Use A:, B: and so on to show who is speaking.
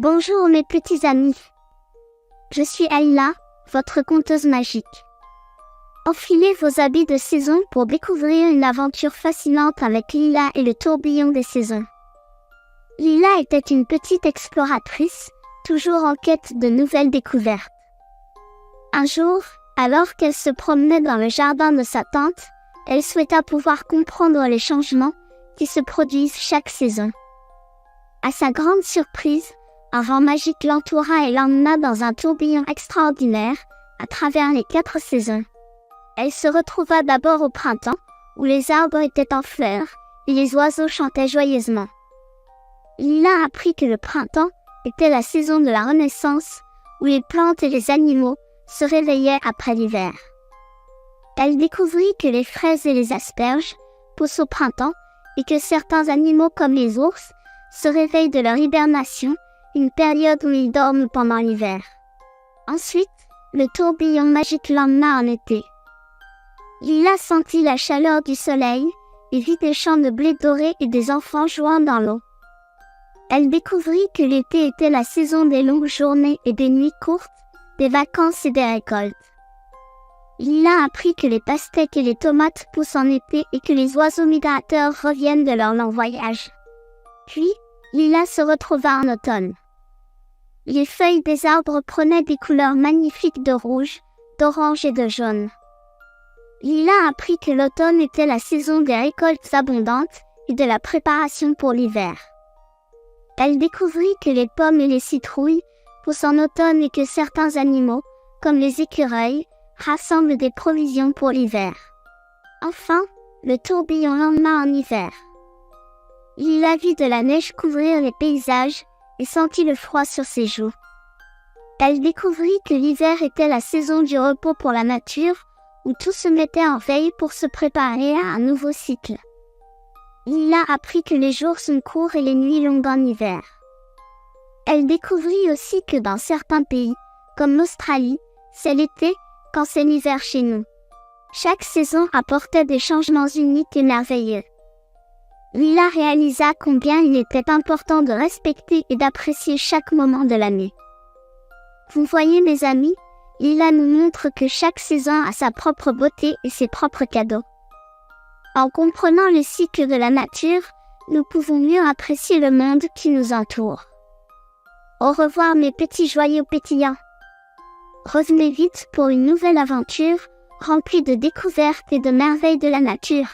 A: Bonjour mes petits amis. Je suis Aïla, votre conteuse magique. Enfilez vos habits de saison pour découvrir une aventure fascinante avec Lila et le tourbillon des saisons. Lila était une petite exploratrice, toujours en quête de nouvelles découvertes. Un jour, alors qu'elle se promenait dans le jardin de sa tante, elle souhaita pouvoir comprendre les changements qui se produisent chaque saison. À sa grande surprise, un vent magique l'entoura et l'emmena dans un tourbillon extraordinaire à travers les 4 saisons. Elle se retrouva d'abord au printemps, où les arbres étaient en fleurs et les oiseaux chantaient joyeusement. Lila apprit que le printemps était la saison de la renaissance, où les plantes et les animaux se réveillaient après l'hiver. Elle découvrit que les fraises et les asperges poussent au printemps et que certains animaux comme les ours se réveillent de leur hibernation, une période où ils dorment pendant l'hiver. Ensuite, le tourbillon magique l'emmena en été. Lila sentit la chaleur du soleil et vit des champs de blé doré et des enfants jouant dans l'eau. Elle découvrit que l'été était la saison des longues journées et des nuits courtes, des vacances et des récoltes. Lila apprit que les pastèques et les tomates poussent en été et que les oiseaux migrateurs reviennent de leur long voyage. Puis, Lila se retrouva en automne. Les feuilles des arbres prenaient des couleurs magnifiques de rouge, d'orange et de jaune. Lila apprit que l'automne était la saison des récoltes abondantes et de la préparation pour l'hiver. Elle découvrit que les pommes et les citrouilles poussent en automne et que certains animaux, comme les écureuils, rassemblent des provisions pour l'hiver. Enfin, le tourbillon l'emmena en hiver. Lila vit de la neige couvrir les paysages et sentit le froid sur ses joues. Elle découvrit que l'hiver était la saison du repos pour la nature, où tout se mettait en veille pour se préparer à un nouveau cycle. Lila apprit que les jours sont courts et les nuits longues en hiver. Elle découvrit aussi que dans certains pays, comme l'Australie, c'est l'été quand c'est l'hiver chez nous. Chaque saison apportait des changements uniques et merveilleux. Lila réalisa combien il était important de respecter et d'apprécier chaque moment de l'année. Vous voyez mes amis, Lila nous montre que chaque saison a sa propre beauté et ses propres cadeaux. En comprenant le cycle de la nature, nous pouvons mieux apprécier le monde qui nous entoure. Au revoir mes petits joyaux pétillants. Revenez vite pour une nouvelle aventure, remplie de découvertes et de merveilles de la nature.